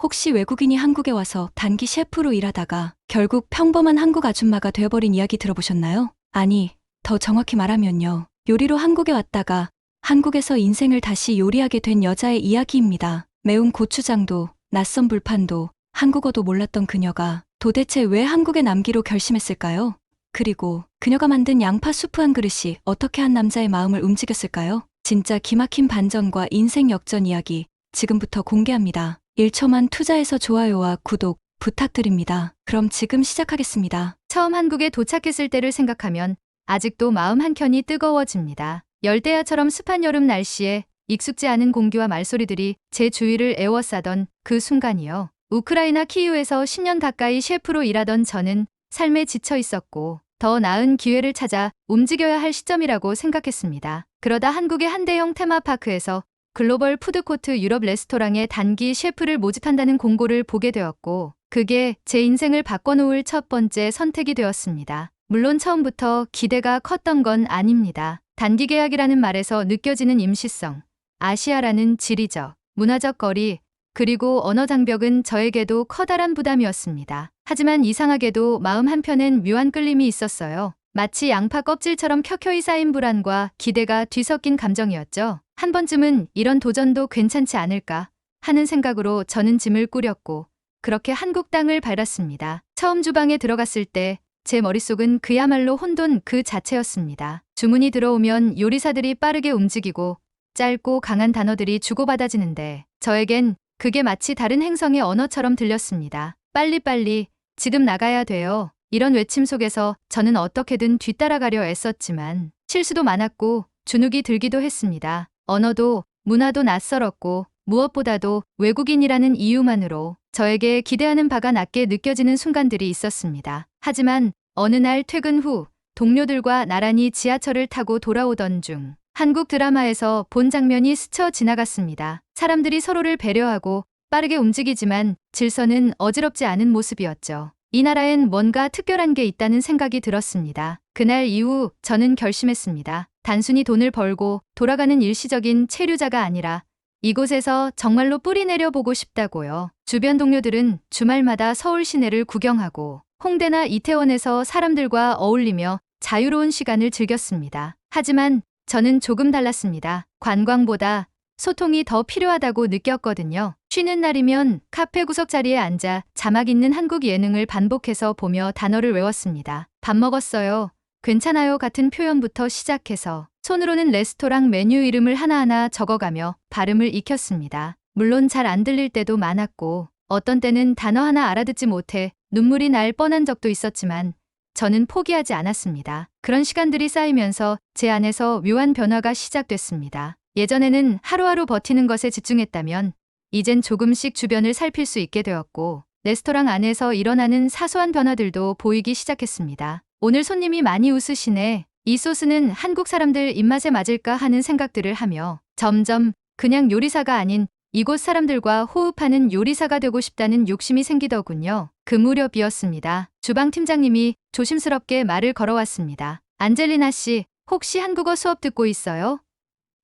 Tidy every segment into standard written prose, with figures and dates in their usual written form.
혹시 외국인이 한국에 와서 단기 셰프로 일하다가 결국 평범한 한국 아줌마가 되어버린 이야기 들어보셨나요? 아니, 더 정확히 말하면요. 요리로 한국에 왔다가 한국에서 인생을 다시 요리하게 된 여자의 이야기입니다. 매운 고추장도, 낯선 불판도, 한국어도 몰랐던 그녀가 도대체 왜 한국에 남기로 결심했을까요? 그리고 그녀가 만든 양파 수프 한 그릇이 어떻게 한 남자의 마음을 움직였을까요? 진짜 기막힌 반전과 인생 역전 이야기 지금부터 공개합니다. 1초만 투자해서 좋아요와 구독 부탁드립니다. 그럼 지금 시작하겠습니다. 처음 한국에 도착했을 때를 생각하면 아직도 마음 한켠이 뜨거워집니다. 열대야처럼 습한 여름 날씨에 익숙지 않은 공기와 말소리들이 제 주위를 에워싸던 그 순간이요. 우크라이나 키이우에서 10년 가까이 셰프로 일하던 저는 삶에 지쳐 있었고 더 나은 기회를 찾아 움직여야 할 시점이라고 생각했습니다. 그러다 한국의 한 대형 테마파크에서 글로벌 푸드코트 유럽 레스토랑에 단기 셰프를 모집한다는 공고를 보게 되었고 그게 제 인생을 바꿔놓을 첫 번째 선택이 되었습니다. 물론 처음부터 기대가 컸던 건 아닙니다. 단기 계약이라는 말에서 느껴지는 임시성, 아시아라는 지리적, 문화적 거리, 그리고 언어 장벽은 저에게도 커다란 부담이었습니다. 하지만 이상하게도 마음 한편엔 묘한 끌림이 있었어요. 마치 양파 껍질처럼 켜켜이 쌓인 불안과 기대가 뒤섞인 감정이었죠. 한 번쯤은 이런 도전도 괜찮지 않을까 하는 생각으로 저는 짐을 꾸렸고 그렇게 한국 땅을 밟았습니다. 처음 주방에 들어갔을 때 제 머릿속은 그야말로 혼돈 그 자체였습니다. 주문이 들어오면 요리사들이 빠르게 움직이고 짧고 강한 단어들이 주고받아지는데 저에겐 그게 마치 다른 행성의 언어처럼 들렸습니다. 빨리빨리, 지금 나가야 돼요. 이런 외침 속에서 저는 어떻게든 뒤따라가려 애썼지만 실수도 많았고 주눅이 들기도 했습니다. 언어도 문화도 낯설었고 무엇보다도 외국인이라는 이유만으로 저에게 기대하는 바가 낮게 느껴지는 순간들이 있었습니다. 하지만 어느 날 퇴근 후 동료들과 나란히 지하철을 타고 돌아오던 중 한국 드라마에서 본 장면이 스쳐 지나갔습니다. 사람들이 서로를 배려하고 빠르게 움직이지만 질서는 어지럽지 않은 모습이었죠. 이 나라엔 뭔가 특별한 게 있다는 생각이 들었습니다. 그날 이후 저는 결심했습니다. 단순히 돈을 벌고 돌아가는 일시적인 체류자가 아니라 이곳에서 정말로 뿌리 내려보고 싶다고요. 주변 동료들은 주말마다 서울 시내를 구경하고 홍대나 이태원에서 사람들과 어울리며 자유로운 시간을 즐겼습니다. 하지만 저는 조금 달랐습니다. 관광보다 소통이 더 필요하다고 느꼈거든요. 쉬는 날이면 카페 구석자리에 앉아 자막 있는 한국 예능을 반복해서 보며 단어를 외웠습니다. 밥 먹었어요. 괜찮아요 같은 표현부터 시작해서 손으로는 레스토랑 메뉴 이름을 하나하나 적어가며 발음을 익혔습니다. 물론 잘 안 들릴 때도 많았고 어떤 때는 단어 하나 알아듣지 못해 눈물이 날 뻔한 적도 있었지만 저는 포기하지 않았습니다. 그런 시간들이 쌓이면서 제 안에서 묘한 변화가 시작됐습니다. 예전에는 하루하루 버티는 것에 집중했다면 이젠 조금씩 주변을 살필 수 있게 되었고 레스토랑 안에서 일어나는 사소한 변화들도 보이기 시작했습니다. 오늘 손님이 많이 웃으시네. 이 소스는 한국 사람들 입맛에 맞을까 하는 생각들을 하며 점점 그냥 요리사가 아닌 이곳 사람들과 호흡하는 요리사가 되고 싶다는 욕심이 생기더군요. 그 무렵이었습니다. 주방 팀장님이 조심스럽게 말을 걸어왔습니다. 안젤리나 씨, 혹시 한국어 수업 듣고 있어요?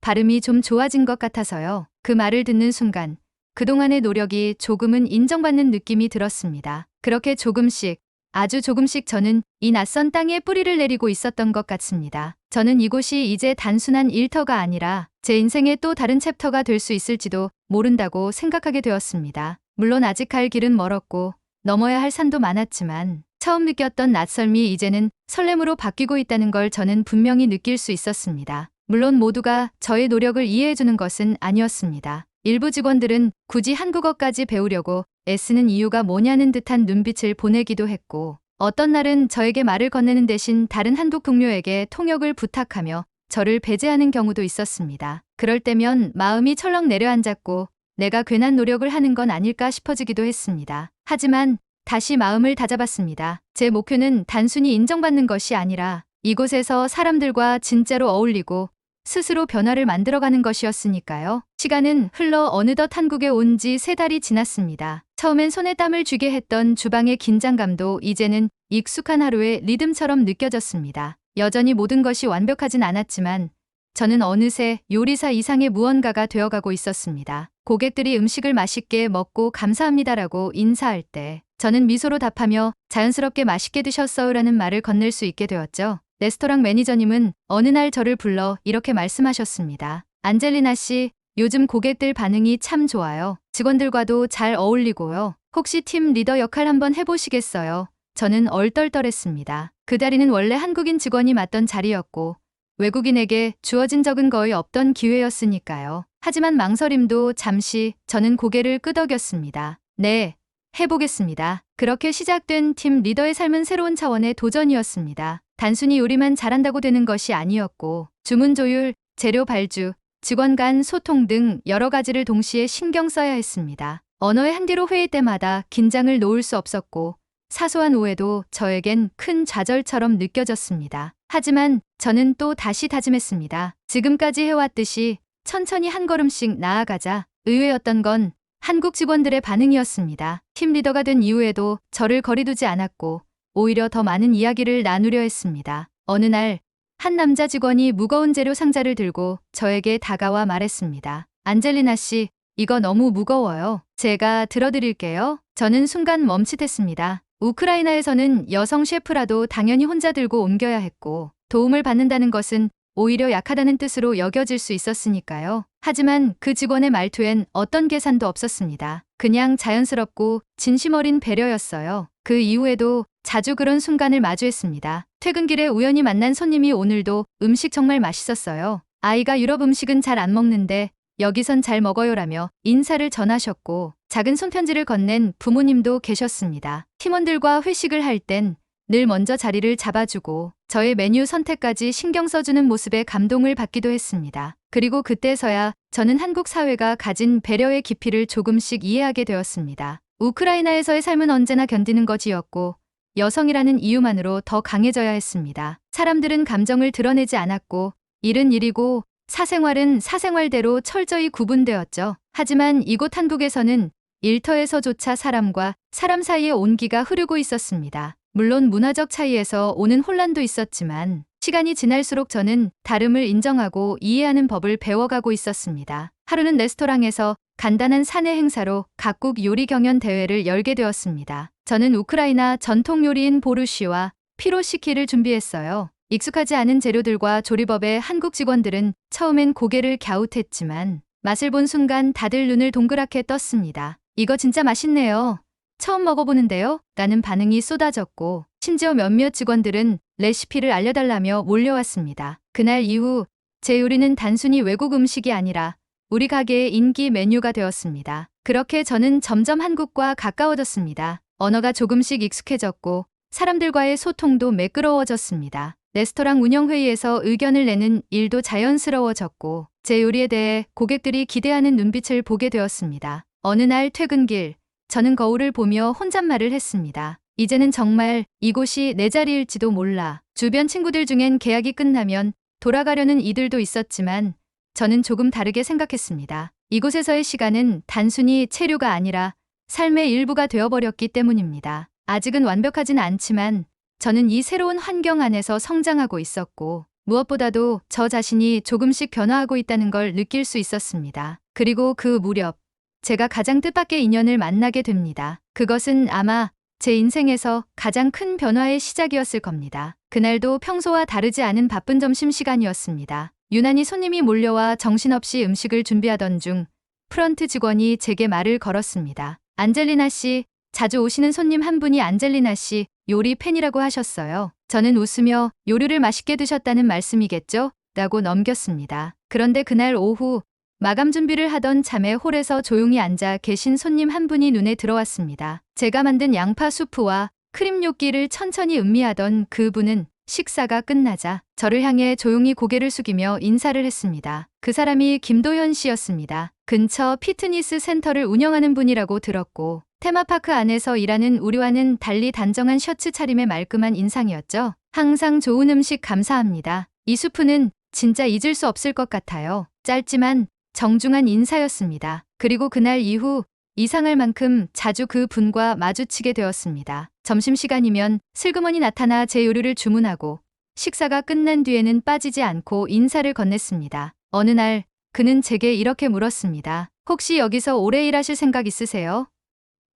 발음이 좀 좋아진 것 같아서요. 그 말을 듣는 순간 그동안의 노력이 조금은 인정받는 느낌이 들었습니다. 그렇게 조금씩, 아주 조금씩 저는 이 낯선 땅에 뿌리를 내리고 있었던 것 같습니다. 저는 이곳이 이제 단순한 일터가 아니라 제 인생의 또 다른 챕터가 될 수 있을지도 모른다고 생각하게 되었습니다. 물론 아직 갈 길은 멀었고 넘어야 할 산도 많았지만 처음 느꼈던 낯설미 이제는 설렘으로 바뀌고 있다는 걸 저는 분명히 느낄 수 있었습니다. 물론 모두가 저의 노력을 이해해주는 것은 아니었습니다. 일부 직원들은 굳이 한국어까지 배우려고 애쓰는 이유가 뭐냐는 듯한 눈빛을 보내기도 했고 어떤 날은 저에게 말을 건네는 대신 다른 한국 동료에게 통역을 부탁하며 저를 배제하는 경우도 있었습니다. 그럴 때면 마음이 철렁 내려앉았고 내가 괜한 노력을 하는 건 아닐까 싶어지기도 했습니다. 하지만 다시 마음을 다잡았습니다. 제 목표는 단순히 인정받는 것이 아니라 이곳에서 사람들과 진짜로 어울리고 스스로 변화를 만들어가는 것이었으니까요. 시간은 흘러 어느덧 한국에 온 지 3달이 지났습니다. 처음엔 손에 땀을 쥐게 했던 주방의 긴장감도 이제는 익숙한 하루의 리듬처럼 느껴졌습니다. 여전히 모든 것이 완벽하진 않았지만 저는 어느새 요리사 이상의 무언가가 되어가고 있었습니다. 고객들이 음식을 맛있게 먹고 감사합니다라고 인사할 때 저는 미소로 답하며 자연스럽게 맛있게 드셨어요라는 말을 건넬 수 있게 되었죠. 레스토랑 매니저님은 어느 날 저를 불러 이렇게 말씀하셨습니다. 안젤리나 씨, 요즘 고객들 반응이 참 좋아요. 직원들과도 잘 어울리고요. 혹시 팀 리더 역할 한번 해보시겠어요? 저는 얼떨떨했습니다. 그 자리는 원래 한국인 직원이 맡던 자리였고 외국인에게 주어진 적은 거의 없던 기회였으니까요. 하지만 망설임도 잠시 저는 고개를 끄덕였습니다. 네, 해보겠습니다. 그렇게 시작된 팀 리더의 삶은 새로운 차원의 도전이었습니다. 단순히 요리만 잘한다고 되는 것이 아니었고 주문 조율, 재료 발주, 직원 간 소통 등 여러 가지를 동시에 신경 써야 했습니다. 언어의 한계로 회의 때마다 긴장을 놓을 수 없었고 사소한 오해도 저에겐 큰 좌절처럼 느껴졌습니다. 하지만 저는 또 다시 다짐했습니다. 지금까지 해왔듯이 천천히 한 걸음씩 나아가자. 의외였던 건 한국 직원들의 반응이었습니다. 팀 리더가 된 이후에도 저를 거리두지 않았고 오히려 더 많은 이야기를 나누려 했습니다. 어느 날 한 남자 직원이 무거운 재료 상자를 들고 저에게 다가와 말했습니다. 안젤리나 씨, 이거 너무 무거워요. 제가 들어드릴게요. 저는 순간 멈칫했습니다. 우크라이나에서는 여성 셰프라도 당연히 혼자 들고 옮겨야 했고 도움을 받는다는 것은 오히려 약하다는 뜻으로 여겨질 수 있었으니까요. 하지만 그 직원의 말투엔 어떤 계산도 없었습니다. 그냥 자연스럽고 진심 어린 배려였어요. 그 이후에도 자주 그런 순간을 마주했습니다. 퇴근길에 우연히 만난 손님이 오늘도 음식 정말 맛있었어요. 아이가 유럽 음식은 잘 안 먹는데 여기선 잘 먹어요라며 인사를 전하셨고 작은 손편지를 건넨 부모님도 계셨습니다. 팀원들과 회식을 할 땐 늘 먼저 자리를 잡아주고 저의 메뉴 선택까지 신경 써주는 모습에 감동을 받기도 했습니다. 그리고 그때서야 저는 한국 사회가 가진 배려의 깊이를 조금씩 이해하게 되었습니다. 우크라이나에서의 삶은 언제나 견디는 것이었고 여성이라는 이유만으로 더 강해져야 했습니다. 사람들은 감정을 드러내지 않았고 일은 일이고 사생활은 사생활대로 철저히 구분되었죠. 하지만 이곳 한국에서는 일터에서조차 사람과 사람 사이의 온기가 흐르고 있었습니다. 물론 문화적 차이에서 오는 혼란도 있었지만 시간이 지날수록 저는 다름을 인정하고 이해하는 법을 배워가고 있었습니다. 하루는 레스토랑에서 간단한 사내 행사로 각국 요리 경연 대회를 열게 되었습니다. 저는 우크라이나 전통 요리인 보르시와 피로시키를 준비했어요. 익숙하지 않은 재료들과 조리법에 한국 직원들은 처음엔 고개를 갸웃했지만 맛을 본 순간 다들 눈을 동그랗게 떴습니다. 이거 진짜 맛있네요. 처음 먹어보는데요? 라는 반응이 쏟아졌고 심지어 몇몇 직원들은 레시피를 알려달라며 몰려왔습니다. 그날 이후 제 요리는 단순히 외국 음식이 아니라 우리 가게의 인기 메뉴가 되었습니다. 그렇게 저는 점점 한국과 가까워졌습니다. 언어가 조금씩 익숙해졌고 사람들과의 소통도 매끄러워졌습니다. 레스토랑 운영회의에서 의견을 내는 일도 자연스러워졌고 제 요리에 대해 고객들이 기대하는 눈빛을 보게 되었습니다. 어느 날 퇴근길 저는 거울을 보며 혼잣말을 했습니다. 이제는 정말 이곳이 내 자리일지도 몰라. 주변 친구들 중엔 계약이 끝나면 돌아가려는 이들도 있었지만 저는 조금 다르게 생각했습니다. 이곳에서의 시간은 단순히 체류가 아니라 삶의 일부가 되어버렸기 때문입니다. 아직은 완벽하진 않지만 저는 이 새로운 환경 안에서 성장하고 있었고 무엇보다도 저 자신이 조금씩 변화하고 있다는 걸 느낄 수 있었습니다. 그리고 그 무렵 제가 가장 뜻밖의 인연을 만나게 됩니다. 그것은 아마 제 인생에서 가장 큰 변화의 시작이었을 겁니다. 그날도 평소와 다르지 않은 바쁜 점심시간이었습니다. 유난히 손님이 몰려와 정신없이 음식을 준비하던 중 프런트 직원이 제게 말을 걸었습니다. 안젤리나 씨, 자주 오시는 손님 한 분이 안젤리나 씨 요리 팬이라고 하셨어요. 저는 웃으며 요리를 맛있게 드셨다는 말씀이겠죠? 라고 넘겼습니다. 그런데 그날 오후 마감 준비를 하던 참에 홀에서 조용히 앉아 계신 손님 한 분이 눈에 들어왔습니다. 제가 만든 양파 수프와 크림 요끼를 천천히 음미하던 그분은 식사가 끝나자 저를 향해 조용히 고개를 숙이며 인사를 했습니다. 그 사람이 김도현 씨였습니다. 근처 피트니스 센터를 운영하는 분이라고 들었고 테마파크 안에서 일하는 우리와는 달리 단정한 셔츠 차림의 말끔한 인상이었죠. 항상 좋은 음식 감사합니다. 이 수프는 진짜 잊을 수 없을 것 같아요. 짧지만 정중한 인사였습니다. 그리고 그날 이후 이상할 만큼 자주 그 분과 마주치게 되었습니다. 점심시간이면 슬그머니 나타나 제 요리를 주문하고 식사가 끝난 뒤에는 빠지지 않고 인사를 건넸습니다. 어느 날 그는 제게 이렇게 물었습니다. 혹시 여기서 오래 일하실 생각 있으세요?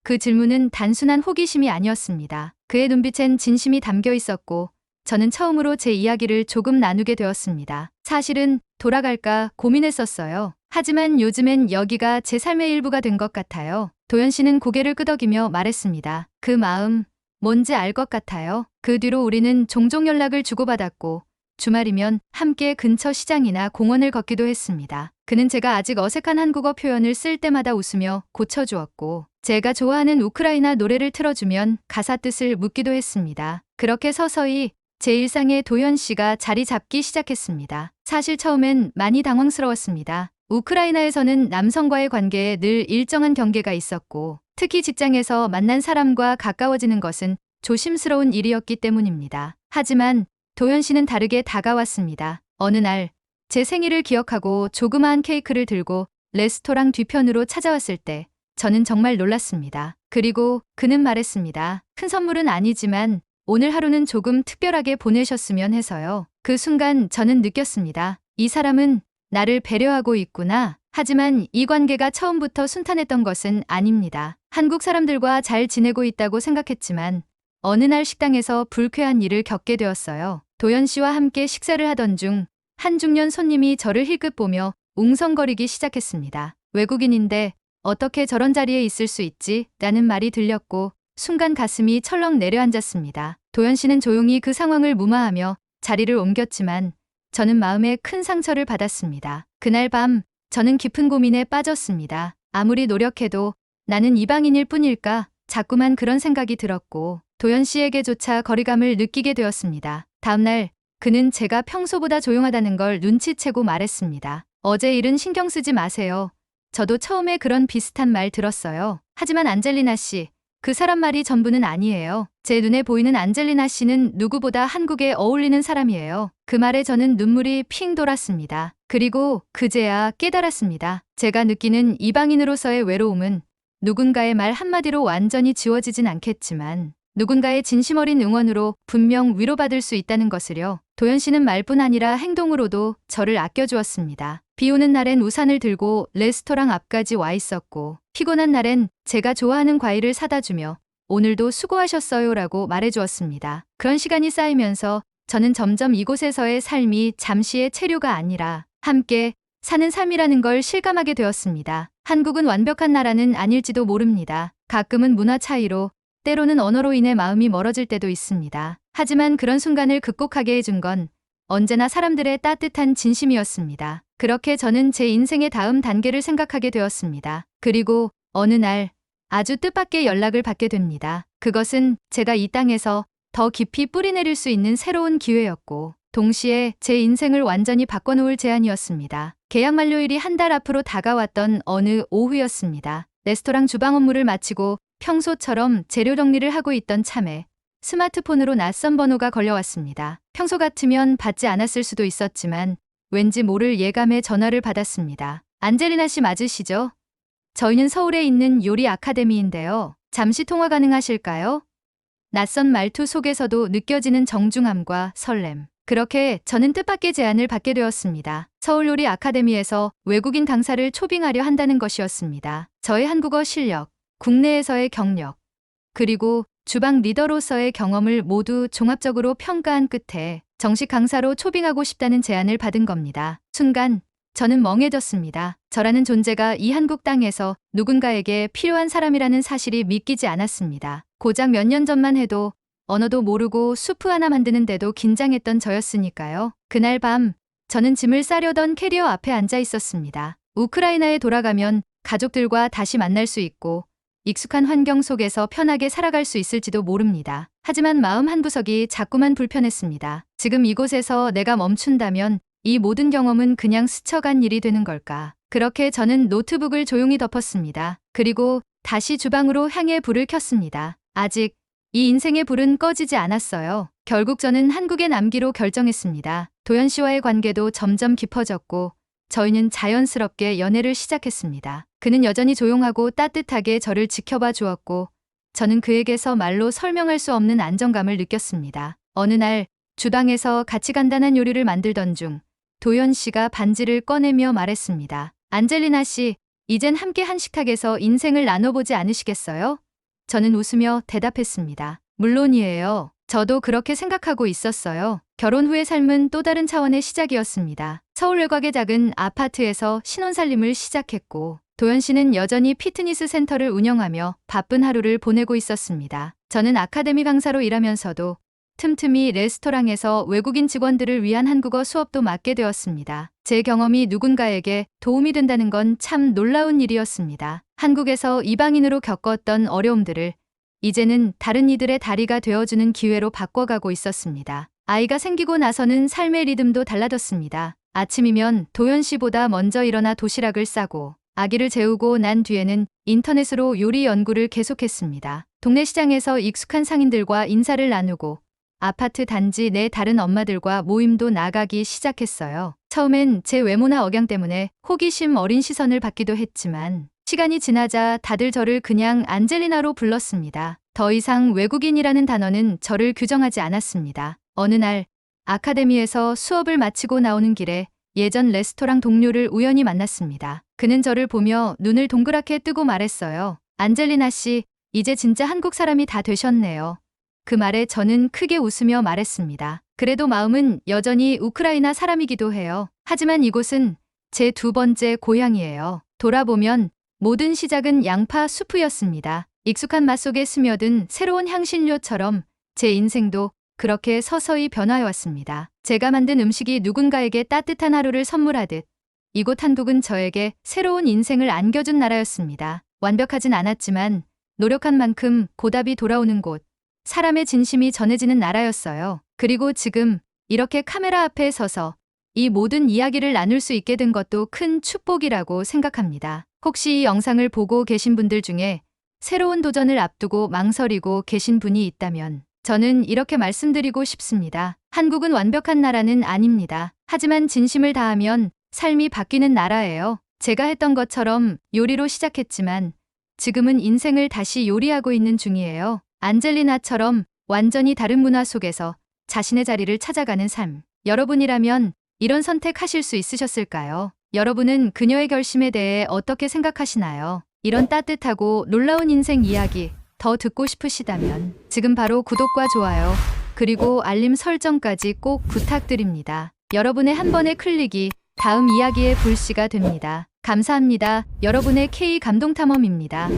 그 질문은 단순한 호기심이 아니었습니다. 그의 눈빛엔 진심이 담겨 있었고 저는 처음으로 제 이야기를 조금 나누게 되었습니다. 사실은 돌아갈까 고민했었어요. 하지만 요즘엔 여기가 제 삶의 일부가 된 것 같아요. 도연 씨는 고개를 끄덕이며 말했습니다. 그 마음 뭔지 알 것 같아요. 그 뒤로 우리는 종종 연락을 주고받았고 주말이면 함께 근처 시장이나 공원을 걷기도 했습니다. 그는 제가 아직 어색한 한국어 표현을 쓸 때마다 웃으며 고쳐주었고 제가 좋아하는 우크라이나 노래를 틀어주면 가사 뜻을 묻기도 했습니다. 그렇게 서서히 제 일상에 도연 씨가 자리 잡기 시작했습니다. 사실 처음엔 많이 당황스러웠습니다. 우크라이나에서는 남성과의 관계에 늘 일정한 경계가 있었고 특히 직장에서 만난 사람과 가까워지는 것은 조심스러운 일이었기 때문입니다. 하지만 도연 씨는 다르게 다가왔습니다. 어느 날 제 생일을 기억하고 조그마한 케이크를 들고 레스토랑 뒤편으로 찾아왔을 때 저는 정말 놀랐습니다. 그리고 그는 말했습니다. 큰 선물은 아니지만 오늘 하루는 조금 특별하게 보내셨으면 해서요. 그 순간 저는 느꼈습니다. 이 사람은 나를 배려하고 있구나. 하지만 이 관계가 처음부터 순탄했던 것은 아닙니다. 한국 사람들과 잘 지내고 있다고 생각했지만 어느 날 식당에서 불쾌한 일을 겪게 되었어요. 도연 씨와 함께 식사를 하던 중 한 중년 손님이 저를 힐끗 보며 웅성거리기 시작했습니다. 외국인인데 어떻게 저런 자리에 있을 수 있지? 라는 말이 들렸고 순간 가슴이 철렁 내려앉았습니다. 도연 씨는 조용히 그 상황을 무마하며 자리를 옮겼지만 저는 마음에 큰 상처를 받았습니다. 그날 밤 저는 깊은 고민에 빠졌습니다. 아무리 노력해도 나는 이방인일 뿐일까? 자꾸만 그런 생각이 들었고 도연 씨에게조차 거리감을 느끼게 되었습니다. 다음날 그는 제가 평소보다 조용하다는 걸 눈치채고 말했습니다. 어제 일은 신경 쓰지 마세요. 저도 처음에 그런 비슷한 말 들었어요. 하지만 안젤리나 씨, 그 사람 말이 전부는 아니에요. 제 눈에 보이는 안젤리나 씨는 누구보다 한국에 어울리는 사람이에요. 그 말에 저는 눈물이 핑 돌았습니다. 그리고 그제야 깨달았습니다. 제가 느끼는 이방인으로서의 외로움은 누군가의 말 한마디로 완전히 지워지진 않겠지만 누군가의 진심 어린 응원으로 분명 위로받을 수 있다는 것을요. 도연 씨는 말뿐 아니라 행동으로도 저를 아껴주었습니다. 비 오는 날엔 우산을 들고 레스토랑 앞까지 와 있었고 피곤한 날엔 제가 좋아하는 과일을 사다 주며 오늘도 수고하셨어요라고 말해주었습니다. 그런 시간이 쌓이면서 저는 점점 이곳에서의 삶이 잠시의 체류가 아니라 함께 사는 삶이라는 걸 실감하게 되었습니다. 한국은 완벽한 나라는 아닐지도 모릅니다. 가끔은 문화 차이로 때로는 언어로 인해 마음이 멀어질 때도 있습니다. 하지만 그런 순간을 극복하게 해준 건 언제나 사람들의 따뜻한 진심이었습니다. 그렇게 저는 제 인생의 다음 단계를 생각하게 되었습니다. 그리고 어느 날 아주 뜻밖의 연락을 받게 됩니다. 그것은 제가 이 땅에서 더 깊이 뿌리내릴 수 있는 새로운 기회였고 동시에 제 인생을 완전히 바꿔놓을 제안이었습니다. 계약 만료일이 한 달 앞으로 다가왔던 어느 오후였습니다. 레스토랑 주방 업무를 마치고 평소처럼 재료 정리를 하고 있던 참에 스마트폰으로 낯선 번호가 걸려왔습니다. 평소 같으면 받지 않았을 수도 있었지만 왠지 모를 예감의 전화를 받았습니다. 안젤리나 씨 맞으시죠? 저희는 서울에 있는 요리 아카데미인데요. 잠시 통화 가능하실까요? 낯선 말투 속에서도 느껴지는 정중함과 설렘. 그렇게 저는 뜻밖의 제안을 받게 되었습니다. 서울 요리 아카데미에서 외국인 강사를 초빙하려 한다는 것이었습니다. 저의 한국어 실력, 국내에서의 경력, 그리고 주방 리더로서의 경험을 모두 종합적으로 평가한 끝에 정식 강사로 초빙하고 싶다는 제안을 받은 겁니다. 순간 저는 멍해졌습니다. 저라는 존재가 이 한국 땅에서 누군가에게 필요한 사람이라는 사실이 믿기지 않았습니다. 고작 몇 년 전만 해도 언어도 모르고 수프 하나 만드는데도 긴장했던 저였으니까요. 그날 밤 저는 짐을 싸려던 캐리어 앞에 앉아 있었습니다. 우크라이나에 돌아가면 가족들과 다시 만날 수 있고 익숙한 환경 속에서 편하게 살아갈 수 있을지도 모릅니다. 하지만 마음 한구석이 자꾸만 불편했습니다. 지금 이곳에서 내가 멈춘다면 이 모든 경험은 그냥 스쳐간 일이 되는 걸까? 그렇게 저는 노트북을 조용히 덮었습니다. 그리고 다시 주방으로 향해 불을 켰습니다. 아직 이 인생의 불은 꺼지지 않았어요. 결국 저는 한국에 남기로 결정했습니다. 도연 씨와의 관계도 점점 깊어졌고 저희는 자연스럽게 연애를 시작했습니다. 그는 여전히 조용하고 따뜻하게 저를 지켜봐 주었고 저는 그에게서 말로 설명할 수 없는 안정감을 느꼈습니다. 어느 날 주방에서 같이 간단한 요리를 만들던 중 도연 씨가 반지를 꺼내며 말했습니다. 안젤리나 씨, 이젠 함께 한 식탁에서 인생을 나눠보지 않으시겠어요? 저는 웃으며 대답했습니다. 물론이에요. 저도 그렇게 생각하고 있었어요. 결혼 후의 삶은 또 다른 차원의 시작이었습니다. 서울 외곽의 작은 아파트에서 신혼살림을 시작했고, 도연 씨는 여전히 피트니스 센터를 운영하며 바쁜 하루를 보내고 있었습니다. 저는 아카데미 강사로 일하면서도 틈틈이 레스토랑에서 외국인 직원들을 위한 한국어 수업도 맡게 되었습니다. 제 경험이 누군가에게 도움이 된다는 건 참 놀라운 일이었습니다. 한국에서 이방인으로 겪었던 어려움들을 이제는 다른 이들의 다리가 되어주는 기회로 바꿔가고 있었습니다. 아이가 생기고 나서는 삶의 리듬도 달라졌습니다. 아침이면 도연 씨보다 먼저 일어나 도시락을 싸고 아기를 재우고 난 뒤에는 인터넷으로 요리 연구를 계속했습니다. 동네 시장에서 익숙한 상인들과 인사를 나누고 아파트 단지 내 다른 엄마들과 모임도 나가기 시작했어요. 처음엔 제 외모나 억양 때문에 호기심 어린 시선을 받기도 했지만 시간이 지나자 다들 저를 그냥 안젤리나로 불렀습니다. 더 이상 외국인이라는 단어는 저를 규정하지 않았습니다. 어느 날 아카데미에서 수업을 마치고 나오는 길에 예전 레스토랑 동료를 우연히 만났습니다. 그는 저를 보며 눈을 동그랗게 뜨고 말했어요. 안젤리나 씨, 이제 진짜 한국 사람이 다 되셨네요. 그 말에 저는 크게 웃으며 말했습니다. 그래도 마음은 여전히 우크라이나 사람이기도 해요. 하지만 이곳은 제 두 번째 고향이에요. 돌아보면 모든 시작은 양파 수프였습니다. 익숙한 맛 속에 스며든 새로운 향신료처럼 제 인생도 그렇게 서서히 변화해왔습니다. 제가 만든 음식이 누군가에게 따뜻한 하루를 선물하듯 이곳 한국은 저에게 새로운 인생을 안겨준 나라였습니다. 완벽하진 않았지만 노력한 만큼 보답이 돌아오는 곳, 사람의 진심이 전해지는 나라였어요. 그리고 지금 이렇게 카메라 앞에 서서 이 모든 이야기를 나눌 수 있게 된 것도 큰 축복이라고 생각합니다. 혹시 이 영상을 보고 계신 분들 중에 새로운 도전을 앞두고 망설이고 계신 분이 있다면 저는 이렇게 말씀드리고 싶습니다. 한국은 완벽한 나라는 아닙니다. 하지만 진심을 다하면 삶이 바뀌는 나라예요. 제가 했던 것처럼 요리로 시작했지만 지금은 인생을 다시 요리하고 있는 중이에요. 안젤리나처럼 완전히 다른 문화 속에서 자신의 자리를 찾아가는 삶. 여러분이라면 이런 선택하실 수 있으셨을까요? 여러분은 그녀의 결심에 대해 어떻게 생각하시나요? 이런 따뜻하고 놀라운 인생 이야기 더 듣고 싶으시다면 지금 바로 구독과 좋아요, 그리고 알림 설정까지 꼭 부탁드립니다. 여러분의 한 번의 클릭이 다음 이야기의 불씨가 됩니다. 감사합니다. 여러분의 K 감동탐험입니다.